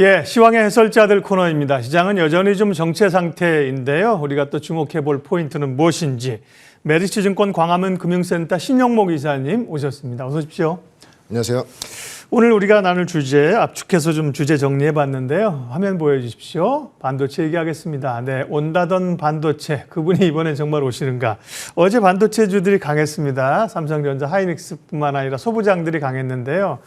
예, 시황의 해설자들 코너입니다. 시장은 여전히 좀 정체 상태인데요. 우리가 또 주목해 볼 포인트는 무엇인지 메리츠증권 광화문 금융센터 신영목 이사님 오셨습니다. 어서 오십시오. 안녕하세요. 오늘 우리가 나눌 주제 압축해서 좀 주제 정리해 봤는데요. 화면 보여주십시오. 반도체 얘기하겠습니다. 네, 온다던 반도체 그분이 이번엔 정말 오시는가. 어제 반도체주들이 강했습니다. 삼성전자, 하이닉스뿐만 아니라 소부장들이 강했는데요.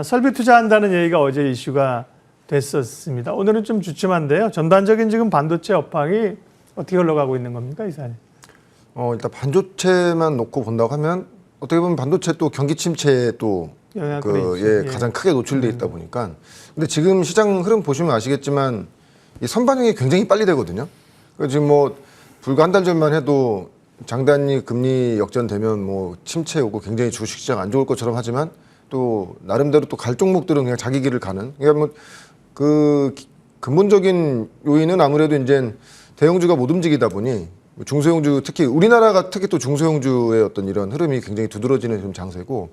설비 투자한다는 얘기가 어제 이슈가 됐었습니다. 오늘은 좀 주춤한데요. 전반적인 지금 반도체 업황이 어떻게 흘러가고 있는 겁니까, 이사님? 일단 반도체만 놓고 본다고 하면 어떻게 보면 반도체 또 경기 침체에 또 가장 크게 노출돼 있다 보니까. 근데 지금 시장 흐름 보시면 아시겠지만 이 선반영이 굉장히 빨리 되거든요. 지금 뭐 불과 한 달 전만 해도 장단기 금리 역전되면 뭐 침체 오고 굉장히 주식시장 안 좋을 것처럼 하지만 또 나름대로 또 갈 종목들은 그냥 자기 길을 가는. 그러니까 뭐 그 근본적인 요인은 아무래도 이제 대형주가 못 움직이다 보니 중소형주, 특히 우리나라가 특히 또 중소형주의 어떤 이런 흐름이 굉장히 두드러지는 지금 장세고,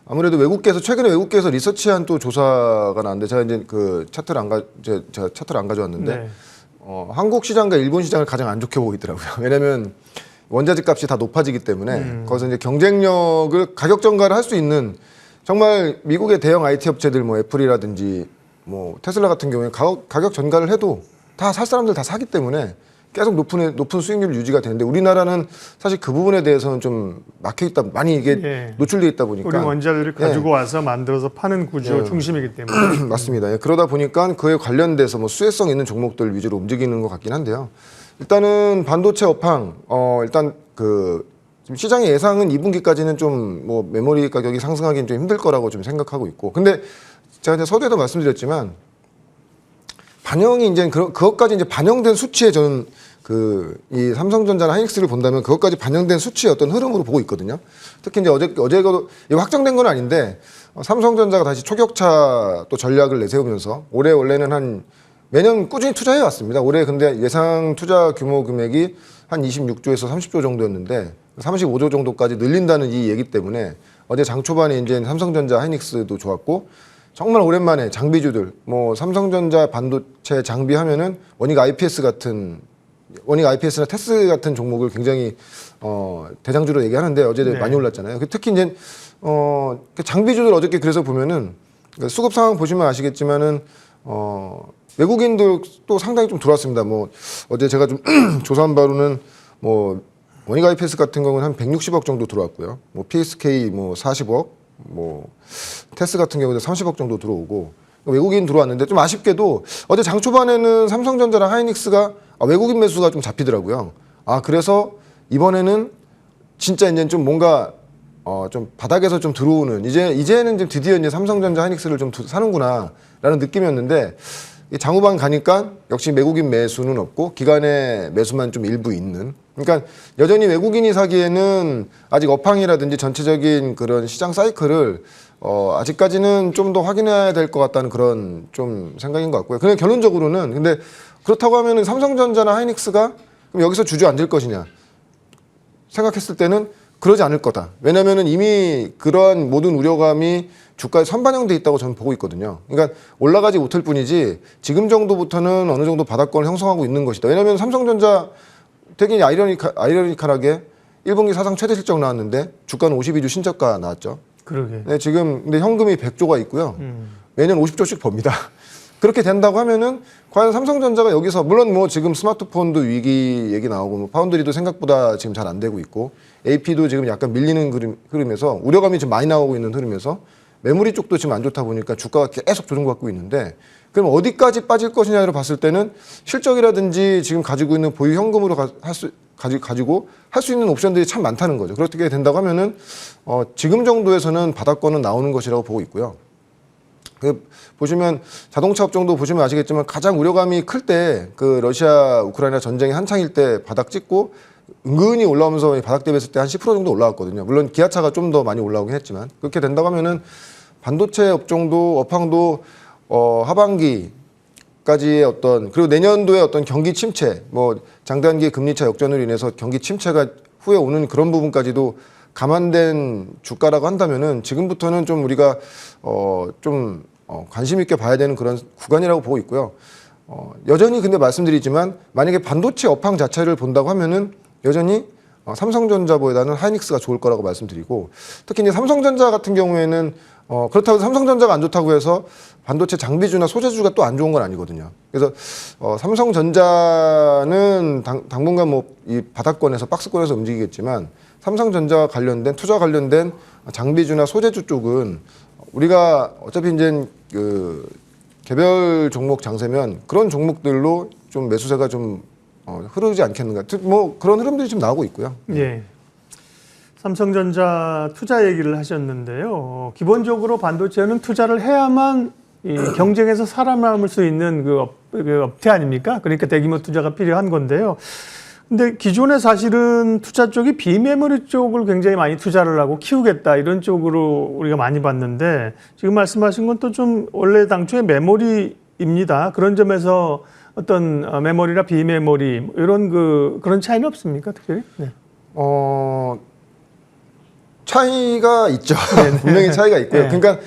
아무래도 최근에 외국계에서 리서치한 또 조사가 나왔는데 제가 이제 그 차트를 안 가져왔는데 네. 한국 시장과 일본 시장을 가장 안 좋게 보고 있더라고요. 왜냐하면 원자재 값이 다 높아지기 때문에 거기서 이제 경쟁력을 가격 전가를 할 수 있는, 정말 미국의 대형 IT 업체들 뭐 애플이라든지 뭐 테슬라 같은 경우에 가격 전가를 해도 다 살 사람들 다 사기 때문에 계속 높은 수익률 유지가 되는데, 우리나라는 사실 그 부분에 대해서는 좀 막혀 있다, 많이 이게 노출돼 있다 보니까 우리 원자재를 가지고 와서 만들어서 파는 구조 중심이기 때문에 맞습니다. 그러다 보니까 그에 관련돼서 뭐 수혜성 있는 종목들 위주로 움직이는 것 같긴 한데요. 일단은 반도체 업황 일단 지금 시장의 예상은 2분기까지는 좀 뭐 메모리 가격이 상승하기는 좀 힘들 거라고 좀 생각하고 있고, 근데 제가 이제 서두에도 말씀드렸지만 반영이 이제 그것까지 이제 반영된 수치에 저는 이 삼성전자나 하이닉스를 본다면 그것까지 반영된 수치의 어떤 흐름으로 보고 있거든요. 특히 이제 어제도 확정된 건 아닌데 삼성전자가 다시 초격차 또 전략을 내세우면서 올해 원래는 매년 꾸준히 투자해 왔습니다. 올해 근데 예상 투자 규모 금액이 한 26조에서 30조 정도였는데 35조 정도까지 늘린다는 이 얘기 때문에 어제 장 초반에 이제 삼성전자, 하이닉스도 좋았고, 정말 오랜만에 장비주들, 뭐 삼성전자 반도체 장비 하면은 원익 IPS나 테스 같은 종목을 굉장히 대장주로 얘기하는데 어제 많이 올랐잖아요. 특히 이제 장비주들 어저께 그래서 보면은 수급 상황 보시면 아시겠지만은 외국인들 또 상당히 좀 들어왔습니다. 뭐 어제 제가 좀 조사한 바로는 뭐 원익 IPS 같은 경우는 한 160억 정도 들어왔고요. 뭐 PSK 뭐 40억, 뭐 테스 같은 경우는 30억 정도 들어오고 외국인 들어왔는데, 좀 아쉽게도 어제 장 초반에는 삼성전자랑 하이닉스가 외국인 매수가 좀 잡히더라고요. 그래서 이번에는 진짜 이제 좀 뭔가 좀 바닥에서 좀 들어오는, 이제는 좀 드디어 이제 삼성전자, 하이닉스를 좀 사는구나라는 느낌이었는데, 장 후반 가니까 역시 외국인 매수는 없고 기관의 매수만 좀 일부 있는. 그러니까 여전히 외국인이 사기에는 아직 업황이라든지 전체적인 그런 시장 사이클을 아직까지는 좀 더 확인해야 될 것 같다는 그런 좀 생각인 것 같고요. 그냥 결론적으로는, 근데 그렇다고 하면은 삼성전자나 하이닉스가 그럼 여기서 주저앉을 것이냐 생각했을 때는 그러지 않을 거다. 왜냐면은 이미 그러한 모든 우려감이 주가에 선반영돼 있다고 저는 보고 있거든요. 그러니까 올라가지 못할 뿐이지 지금 정도부터는 어느 정도 바닥권을 형성하고 있는 것이다. 왜냐하면 삼성전자 되게 아이러니컬하게 1분기 사상 최대 실적 나왔는데 주가는 52주 신저가 나왔죠. 그러게. 네, 지금 근데 현금이 100조가 있고요. 매년 50조씩 법니다. 그렇게 된다고 하면은 과연 삼성전자가 여기서, 물론 뭐 지금 스마트폰도 위기 얘기 나오고 뭐 파운드리도 생각보다 지금 잘 안 되고 있고 AP도 지금 약간 밀리는 흐름에서 우려감이 좀 많이 나오고 있는 흐름에서 메모리 쪽도 지금 안 좋다 보니까 주가가 계속 조정받고 있는데, 그럼 어디까지 빠질 것이냐를 봤을 때는 실적이라든지 지금 가지고 있는 보유 현금으로 가지고 할 수 있는 옵션들이 참 많다는 거죠. 그렇게 된다고 하면은 지금 정도에서는 바닥권은 나오는 것이라고 보고 있고요. 보시면 자동차 업종도 보시면 아시겠지만 가장 우려감이 클 때 러시아 우크라이나 전쟁이 한창일 때 바닥 찍고 은근히 올라오면서 바닥 대비했을 때 한 10% 정도 올라왔거든요. 물론 기아차가 좀 더 많이 올라오긴 했지만, 그렇게 된다고 하면은 반도체 업종도 업황도 하반기까지의 그리고 내년도의 어떤 경기 침체, 뭐 장단기 금리차 역전으로 인해서 경기 침체가 후에 오는 그런 부분까지도 감안된 주가라고 한다면은 지금부터는 좀 우리가 좀 관심 있게 봐야 되는 그런 구간이라고 보고 있고요. 여전히 근데 말씀드리지만 만약에 반도체 업황 자체를 본다고 하면은 여전히 삼성전자보다는 하이닉스가 좋을 거라고 말씀드리고, 특히 이제 삼성전자 같은 경우에는 그렇다고 해서 삼성전자가 안 좋다고 해서 반도체 장비주나 소재주가 또 안 좋은 건 아니거든요. 그래서 삼성전자는 당분간 뭐 이 바닥권에서 박스권에서 움직이겠지만 삼성전자와 관련된 투자 관련된 장비주나 소재주 쪽은 우리가 어차피 이제 그 개별 종목 장세면 그런 종목들로 좀 매수세가 좀 흐르지 않겠는가. 뭐 그런 흐름들이 좀 나오고 있고요. 예. 삼성전자 투자 얘기를 하셨는데요. 기본적으로 반도체는 투자를 해야만 이 경쟁에서 살아남을 수 있는 그 업체 아닙니까? 그러니까 대규모 투자가 필요한 건데요. 근데 기존에 사실은 투자 쪽이 비메모리 쪽을 굉장히 많이 투자를 하고 키우겠다 이런 쪽으로 우리가 많이 봤는데 지금 말씀하신 건 또 좀 원래 당초에 메모리입니다. 그런 점에서 어떤 메모리나 비메모리 이런 그런 차이는 없습니까, 특별히? 네. 차이가 있죠. 분명히 차이가 있고요. 네. 그러니까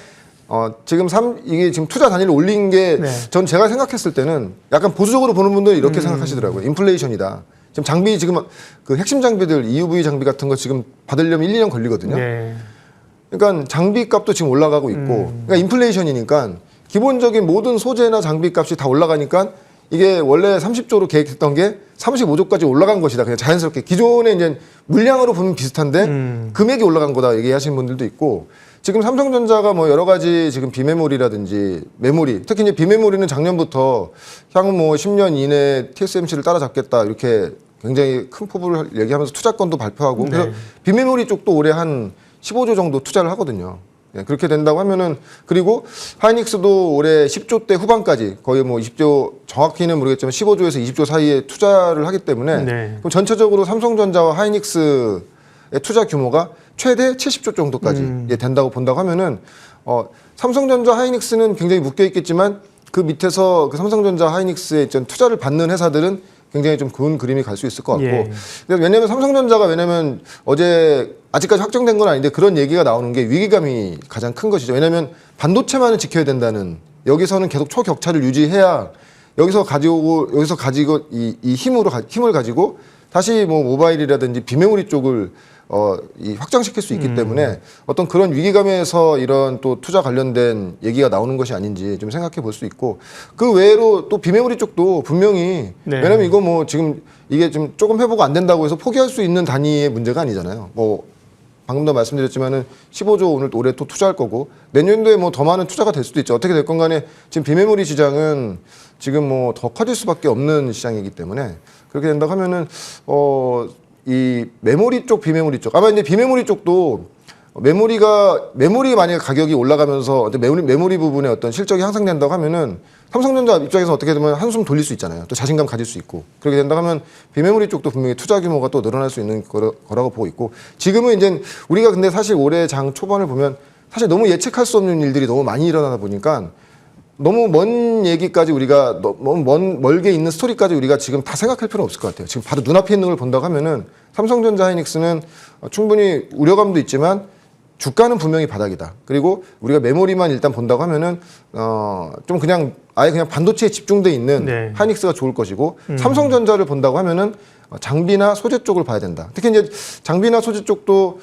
지금 이게 지금 투자 단위를 올린 게 전 제가 생각했을 때는 약간 보수적으로 보는 분들은 이렇게 생각하시더라고요. 인플레이션이다. 지금 장비 지금 그 핵심 장비들 EUV 장비 같은 거 지금 받으려면 1, 2년 걸리거든요. 네. 그러니까 장비 값도 지금 올라가고 있고, 그러니까 인플레이션이니까 기본적인 모든 소재나 장비 값이 다 올라가니까 이게 원래 30조로 계획했던 게 35조까지 올라간 것이다. 그냥 자연스럽게 기존에 이제 물량으로 보면 비슷한데 금액이 올라간 거다 얘기하시는 분들도 있고, 지금 삼성전자가 뭐 여러 가지 지금 비메모리라든지 메모리, 특히 이제 비메모리는 작년부터 향후 뭐 10년 이내에 TSMC를 따라잡겠다 이렇게 굉장히 큰 포부를 얘기하면서 투자권도 발표하고, 그래서 비메모리 쪽도 올해 한 15조 정도 투자를 하거든요. 네, 그렇게 된다고 하면은, 그리고 하이닉스도 올해 10조대 후반까지 거의 뭐 20조, 정확히는 모르겠지만 15조에서 20조 사이에 투자를 하기 때문에 그럼 전체적으로 삼성전자와 하이닉스의 투자 규모가 최대 70조 정도까지 된다고 본다고 하면은 삼성전자 하이닉스는 굉장히 묶여 있겠지만 그 밑에서 그 삼성전자 하이닉스의 투자를 받는 회사들은 굉장히 좀 좋은 그림이 갈 수 있을 것 같고, 왜냐하면 삼성전자가 어제 아직까지 확정된 건 아닌데 그런 얘기가 나오는 게 위기감이 가장 큰 것이죠. 왜냐하면 반도체만을 지켜야 된다는, 여기서는 계속 초격차를 유지해야 여기서 가지고 이 힘을 가지고 다시 뭐 모바일이라든지 비메모리 쪽을 확장시킬 수 있기 때문에 어떤 그런 위기감에서 이런 또 투자 관련된 얘기가 나오는 것이 아닌지 좀 생각해 볼 수 있고, 그 외로 또 비메모리 쪽도 분명히 왜냐면 이거 뭐 지금 이게 좀 조금 회복 안 된다고 해서 포기할 수 있는 단위의 문제가 아니잖아요. 뭐 방금도 말씀드렸지만은 15조 올해 또 투자할 거고 내년도에 뭐 더 많은 투자가 될 수도 있죠. 어떻게 될 건 간에 지금 비메모리 시장은 지금 뭐 더 커질 수밖에 없는 시장이기 때문에 그렇게 된다고 하면은 이 메모리 쪽, 비메모리 쪽, 아마 이제 비메모리 쪽도 메모리 만약에 가격이 올라가면서 메모리 부분에 어떤 실적이 향상된다고 하면은 삼성전자 입장에서 어떻게 되면 한숨 돌릴 수 있잖아요. 또 자신감 가질 수 있고. 그렇게 된다고 하면 비메모리 쪽도 분명히 투자 규모가 또 늘어날 수 있는 거라고 보고 있고, 지금은 이제 우리가 근데 사실 올해 장 초반을 보면 사실 너무 예측할 수 없는 일들이 너무 많이 일어나다 보니까 너무 먼 얘기까지 우리가 너무 멀게 있는 스토리까지 우리가 지금 다 생각할 필요는 없을 것 같아요. 지금 바로 눈앞에 있는 걸 본다고 하면은 삼성전자 하이닉스는 충분히 우려감도 있지만 주가는 분명히 바닥이다. 그리고 우리가 메모리만 일단 본다고 하면은 좀 그냥 아예 그냥 반도체에 집중돼 있는 하이닉스가 좋을 것이고, 삼성전자를 본다고 하면은 장비나 소재 쪽을 봐야 된다. 특히 이제 장비나 소재 쪽도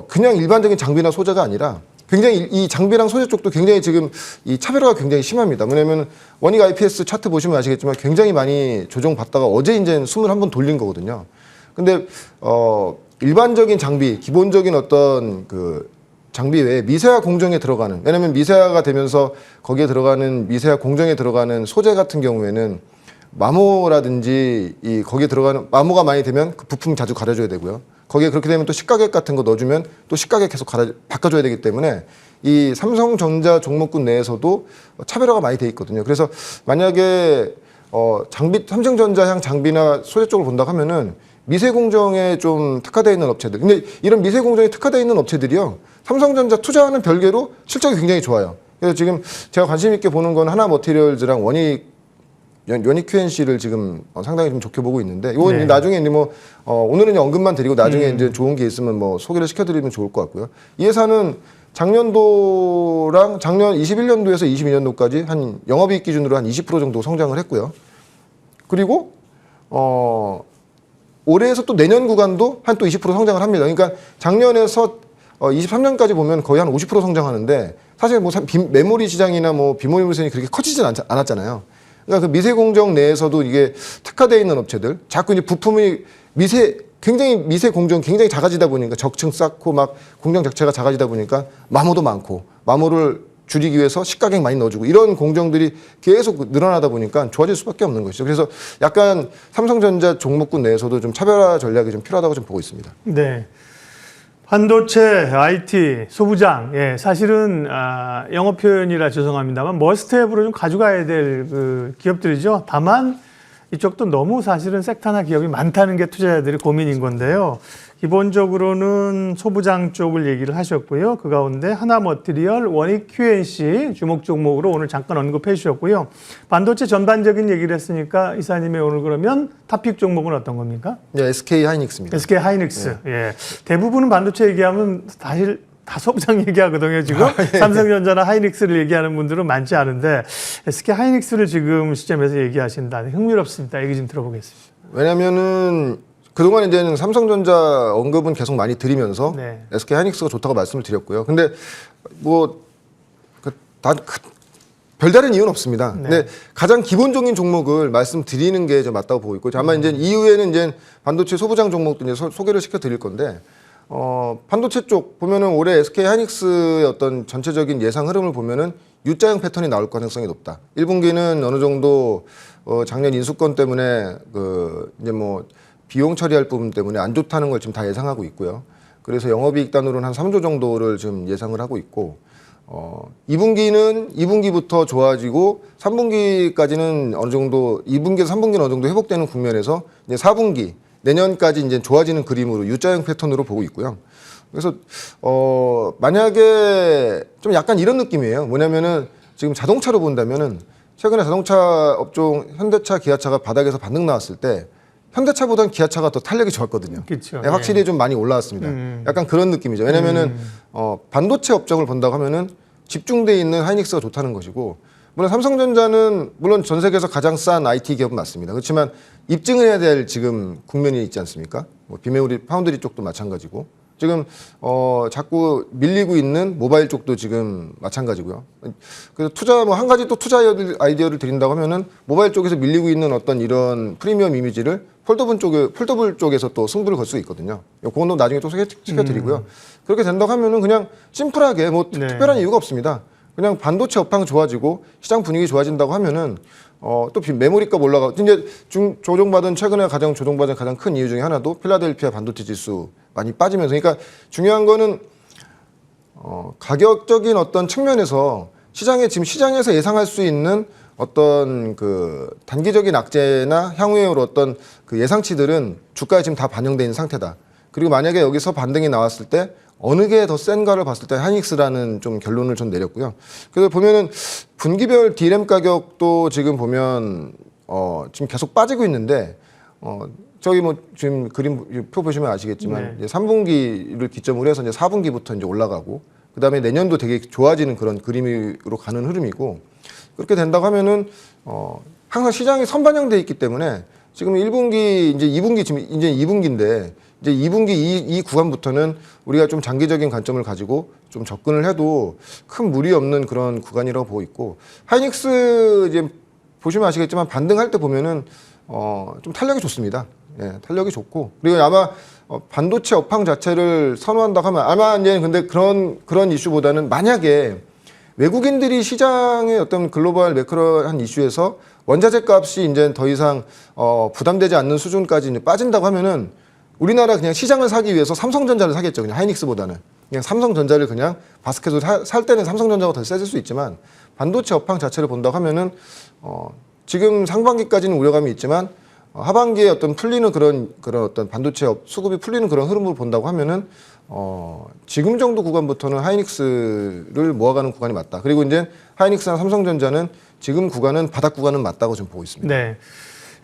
그냥 일반적인 장비나 소재가 아니라 굉장히 이 장비랑 소재 쪽도 굉장히 지금 이 차별화가 굉장히 심합니다. 왜냐하면 원익 IPS 차트 보시면 아시겠지만 굉장히 많이 조정받다가 어제 이제 21번 돌린 거거든요. 근데 일반적인 장비, 기본적인 어떤 그 장비 외에 미세화 공정에 들어가는, 왜냐하면 미세화가 되면서 거기에 들어가는 미세화 공정에 들어가는 소재 같은 경우에는 마모라든지 거기에 들어가는 마모가 많이 되면 그 부품 자주 갈아줘야 되고요. 거기에 그렇게 되면 또 식가격 같은 거 넣어주면 또 식가격 계속 바꿔줘야 되기 때문에 이 삼성전자 종목군 내에서도 차별화가 많이 돼 있거든요. 그래서 만약에 삼성전자향 장비나 소재 쪽을 본다고 하면은 미세 공정에 좀 특화되어 있는 업체들. 근데 이런 미세 공정에 특화되어 있는 업체들이요, 삼성전자 투자하는 별개로 실적이 굉장히 좋아요. 그래서 지금 제가 관심 있게 보는 건 하나머티리얼즈랑 원익 QNC를 지금 상당히 좀 좋게 보고 있는데, 이건 나중에 이제 뭐 오늘은 언급만 드리고 나중에 이제 좋은 게 있으면 뭐 소개를 시켜드리면 좋을 것 같고요. 이 회사는 작년도랑 작년 21년도에서 22년도까지 한 영업이익 기준으로 한 20% 정도 성장을 했고요. 그리고 올해에서 또 내년 구간도 한 또 20% 성장을 합니다. 그러니까 작년에서 23년까지 보면 거의 한 50% 성장하는데 사실 뭐 메모리 시장이나 뭐 비모의 물선이 그렇게 커지진 않았잖아요. 그러니까 그 미세 공정 내에서도 이게 특화되어 있는 업체들 자꾸 이제 부품이 굉장히 미세 공정 굉장히 작아지다 보니까 적층 쌓고 막 공정 자체가 작아지다 보니까 마모도 많고 마모를 줄이기 위해서 시가격 많이 넣어주고 이런 공정들이 계속 늘어나다 보니까 좋아질 수밖에 없는 것이죠. 그래서 약간 삼성전자 종목군 내에서도 좀 차별화 전략이 좀 필요하다고 좀 보고 있습니다. 네. 반도체, IT, 소부장, 예, 사실은 영어 표현이라 죄송합니다만 머스트헵으로 좀 가져가야 될 그 기업들이죠. 다만 이쪽도 너무 사실은 섹터나 기업이 많다는 게 투자자들의 고민인 건데요. 기본적으로는 소부장 쪽을 얘기를 하셨고요. 그 가운데 하나머티리얼, 원익 QNC 주목 종목으로 오늘 잠깐 언급해 주셨고요. 반도체 전반적인 얘기를 했으니까 이사님의 오늘 그러면 탑픽 종목은 어떤 겁니까? 네, SK 하이닉스입니다. SK 하이닉스. 예. 대부분은 반도체 얘기하면 사실 다 소부장 얘기하거든요, 지금. 삼성전자나 하이닉스를 얘기하는 분들은 많지 않은데 SK 하이닉스를 지금 시점에서 얘기하신다. 흥미롭습니다. 얘기 좀 들어보겠습니다. 왜냐면은 그동안 이제는 삼성전자 언급은 계속 많이 드리면서 네. SK 하이닉스가 좋다고 말씀을 드렸고요. 근데 뭐 별다른 이유는 없습니다. 네. 근데 가장 기본적인 종목을 말씀드리는 게 좀 맞다고 보고 있고, 다만 이제 이후에는 이제 반도체 소부장 종목도 이제 소개를 시켜 드릴 건데, 반도체 쪽 보면은 올해 SK 하이닉스의 어떤 전체적인 예상 흐름을 보면은 U자형 패턴이 나올 가능성이 높다. 1분기는 어느 정도 작년 인수권 때문에 이제 뭐 비용 처리할 부분 때문에 안 좋다는 걸 지금 다 예상하고 있고요. 그래서 영업이익 단으로는 한 3조 정도를 지금 예상을 하고 있고, 2분기는 2분기부터 좋아지고 3분기까지는 어느 정도 2분기에서 3분기는 어느 정도 회복되는 국면에서 이제 4분기 내년까지 이제 좋아지는 그림으로 U자형 패턴으로 보고 있고요. 그래서 만약에 좀 약간 이런 느낌이에요. 뭐냐면은 지금 자동차로 본다면은 최근에 자동차 업종 현대차, 기아차가 바닥에서 반등 나왔을 때 현대차보다는 기아차가 더 탄력이 좋았거든요. 그렇죠. 네, 확실히 좀 많이 올라왔습니다. 약간 그런 느낌이죠. 왜냐면은 반도체 업종을 본다고 하면은 집중돼 있는 하이닉스가 좋다는 것이고, 물론 삼성전자는 물론 전 세계에서 가장 싼 IT 기업은 맞습니다. 그렇지만 입증을 해야 될 지금 국면이 있지 않습니까? 뭐 비메모리 파운드리 쪽도 마찬가지고, 지금 자꾸 밀리고 있는 모바일 쪽도 지금 마찬가지고요. 그래서 투자 뭐 한 가지 또 투자 아이디어를 드린다고 하면은 모바일 쪽에서 밀리고 있는 어떤 이런 프리미엄 이미지를 폴더블 쪽에서 또 승부를 걸 수 있거든요. 그건 나중에 또 소개시켜드리고요. 그렇게 된다고 하면은 그냥 심플하게 뭐 네. 특별한 이유가 없습니다. 그냥 반도체 업황 좋아지고 시장 분위기 좋아진다고 하면은 또 메모리값 올라가고, 이제 조정받은 최근에 조정받은 가장 큰 이유 중에 하나도 필라델피아 반도체 지수 많이 빠지면서, 그러니까 중요한 거는 가격적인 어떤 측면에서 지금 시장에서 예상할 수 있는 어떤 그 단기적인 악재나 향후의 어떤 그 예상치들은 주가에 지금 다 반영되어 있는 상태다. 그리고 만약에 여기서 반등이 나왔을 때 어느 게 더 센가를 봤을 때 하이닉스라는 좀 결론을 좀 내렸고요. 그래서 보면은 분기별 D램 가격도 지금 보면 지금 계속 빠지고 있는데 저기 뭐 지금 그림 표 보시면 아시겠지만 이제 3분기를 기점으로 해서 이제 4분기부터 이제 올라가고, 그다음에 내년도 되게 좋아지는 그런 그림으로 가는 흐름이고, 그렇게 된다고 하면은 항상 시장이 선반영돼 있기 때문에 지금 1분기 이제 2분기 지금 이제 2분기인데 이제 2분기 이 구간부터는 우리가 좀 장기적인 관점을 가지고 좀 접근을 해도 큰 무리 없는 그런 구간이라고 보고 있고, 하이닉스 이제 보시면 아시겠지만 반등할 때 보면은 좀 탄력이 좋습니다. 예, 탄력이 좋고, 그리고 아마 반도체 업황 자체를 선호한다고 하면 아마 이제 근데 그런 이슈보다는 만약에 외국인들이 시장의 어떤 글로벌 매크로한 이슈에서 원자재 값이 이제 더 이상 부담되지 않는 수준까지 이제 빠진다고 하면은 우리나라 그냥 시장을 사기 위해서 삼성전자를 사겠죠. 그냥 하이닉스보다는 그냥 삼성전자를 그냥 바스켓으로 살 때는 삼성전자가 더 세질 수 있지만, 반도체 업황 자체를 본다고 하면은 지금 상반기까지는 우려감이 있지만 하반기에 어떤 풀리는 그런 어떤 반도체 수급이 풀리는 그런 흐름으로 본다고 하면은 지금 정도 구간부터는 하이닉스를 모아가는 구간이 맞다. 그리고 이제 하이닉스나 삼성전자는 지금 구간은 바닥 구간은 맞다고 좀 보고 있습니다. 네.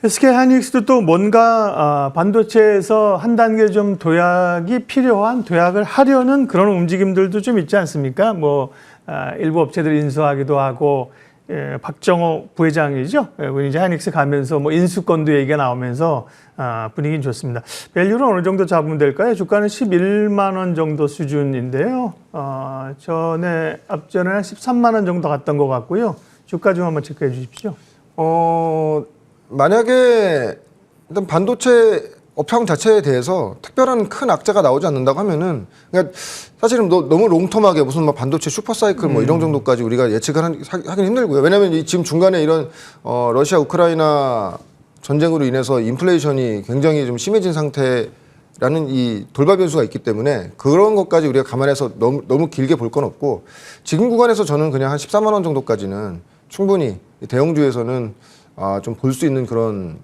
SK 하이닉스도 또 뭔가 반도체에서 한 단계 좀 도약이 필요한 도약을 하려는 그런 움직임들도 좀 있지 않습니까? 뭐 일부 업체들 인수하기도 하고 박정호 부회장이죠. 이제 하이닉스 가면서 뭐 인수권도 얘기가 나오면서 분위기는 좋습니다. 밸류는 어느 정도 잡으면 될까요? 주가는 11만 원 정도 수준인데요. 앞전에 한 13만 원 정도 갔던 것 같고요. 주가 좀 한번 체크해 주십시오. 만약에 일단 반도체 업황 자체에 대해서 특별한 큰 악재가 나오지 않는다고 하면은, 그러니까 사실은 너무 롱텀하게 무슨 막 반도체 슈퍼사이클 뭐 이런 정도까지 우리가 예측을 하긴 힘들고요. 왜냐하면 지금 중간에 이런 러시아 우크라이나 전쟁으로 인해서 인플레이션이 굉장히 좀 심해진 상태라는 이 돌발 변수가 있기 때문에 그런 것까지 우리가 감안해서 너무 길게 볼 건 없고, 지금 구간에서 저는 그냥 한 14만 원 정도까지는 충분히 대형주에서는 좀 볼 수 있는 그런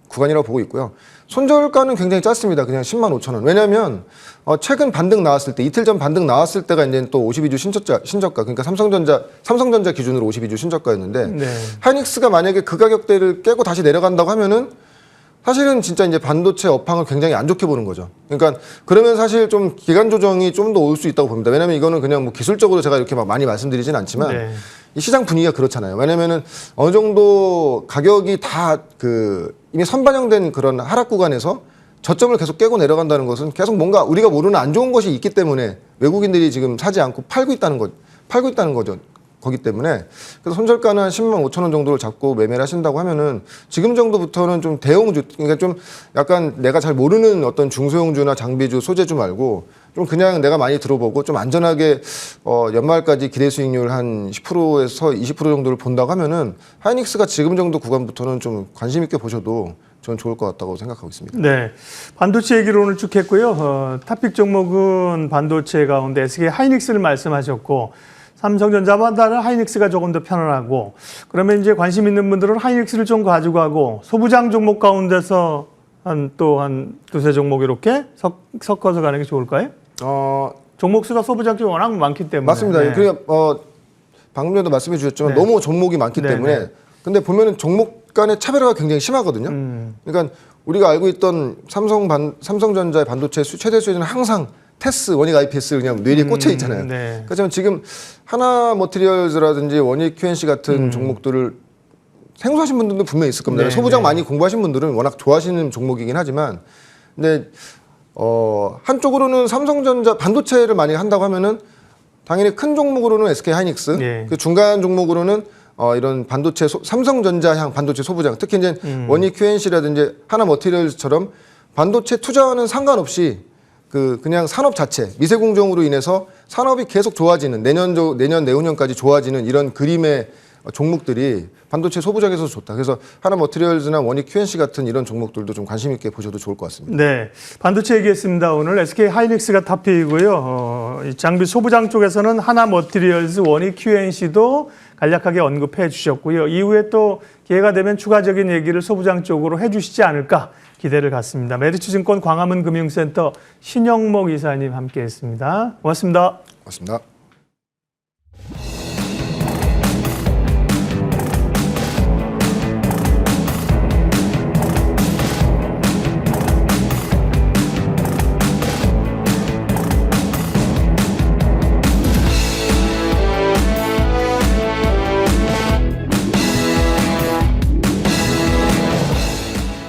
구간이라고 보고 있고요. 손절가는 굉장히 짧습니다. 그냥 10만 5천 원. 왜냐하면 최근 반등 나왔을 때, 이틀 전 반등 나왔을 때가 이제 또 52주 신저가, 그러니까 삼성전자 기준으로 52주 신저가였는데, 네. 하이닉스가 만약에 그 가격대를 깨고 다시 내려간다고 하면은 사실은 진짜 이제 반도체 업황을 굉장히 안 좋게 보는 거죠. 그러니까 그러면 사실 좀 기간 조정이 좀 더 올 수 있다고 봅니다. 왜냐하면 이거는 그냥 뭐 기술적으로 제가 이렇게 막 많이 말씀드리진 않지만, 네. 이 시장 분위기가 그렇잖아요. 왜냐면은 어느 정도 가격이 다 이미 선반영된 그런 하락 구간에서 저점을 계속 깨고 내려간다는 것은 계속 뭔가 우리가 모르는 안 좋은 것이 있기 때문에 외국인들이 지금 사지 않고 팔고 있다는 거죠. 거기 때문에 그래서 손절가는 한 10만 5천 원 정도를 잡고 매매를 하신다고 하면은 지금 정도부터는 좀 대형주, 그러니까 좀 약간 내가 잘 모르는 어떤 중소형주나 장비주, 소재주 말고 좀 그냥 내가 많이 들어보고 좀 안전하게 연말까지 기대 수익률 한 10%에서 20% 정도를 본다고 하면은 하이닉스가 지금 정도 구간부터는 좀 관심 있게 보셔도 저는 좋을 것 같다고 생각하고 있습니다. 네, 반도체 얘기를 오늘 쭉 했고요. 탑픽 종목은 반도체 가운데 SK 하이닉스를 말씀하셨고, 삼성전자보다는 하이닉스가 조금 더 편안하고, 그러면 이제 관심 있는 분들은 하이닉스를 좀 가지고 가고, 소부장 종목 가운데서 한 두세 종목 이렇게 섞어서 가는 게 좋을까요? 종목 수가 소부장 쪽이 워낙 많기 때문에. 맞습니다. 네. 그러니까 방금 전에도 말씀해 주셨지만 네. 너무 종목이 많기 네, 때문에 네. 근데 보면은 종목 간의 차별화가 굉장히 심하거든요. 그러니까 우리가 알고 있던 삼성전자의 반도체 최대 수혜는 항상 테스, 원익 IPS 그냥 뇌리에 꽂혀 있잖아요. 네. 그렇지만 지금 하나 머티리얼즈라든지 원익 QNC 같은 종목들을 생소하신 분들도 분명히 있을 겁니다. 네, 소부장 네. 많이 공부하신 분들은 워낙 좋아하시는 종목이긴 하지만, 근데 한쪽으로는 삼성전자 반도체를 많이 한다고 하면은 당연히 큰 종목으로는 SK 하이닉스, 네. 그 중간 종목으로는 이런 반도체 삼성전자향 반도체 소부장, 특히 이제 원익 QNC라든지 하나 머티리얼즈처럼 반도체 투자와는 상관없이 그냥 산업 자체 미세공정으로 인해서 산업이 계속 좋아지는 내년 내후년까지 좋아지는 이런 그림의 종목들이 반도체 소부장에서 좋다. 그래서 하나 머티리얼즈나 원익 QNC 같은 이런 종목들도 좀 관심 있게 보셔도 좋을 것 같습니다. 네, 반도체 얘기했습니다. 오늘 SK 하이닉스가 탑픽이고요. 이 장비 소부장 쪽에서는 하나 머티리얼즈, 원익 QNC도 간략하게 언급해 주셨고요. 이후에 또 기회가 되면 추가적인 얘기를 소부장 쪽으로 해주시지 않을까 기대를 갖습니다. 메리츠증권 광화문 금융센터 신영목 이사님 함께했습니다. 고맙습니다. 고맙습니다.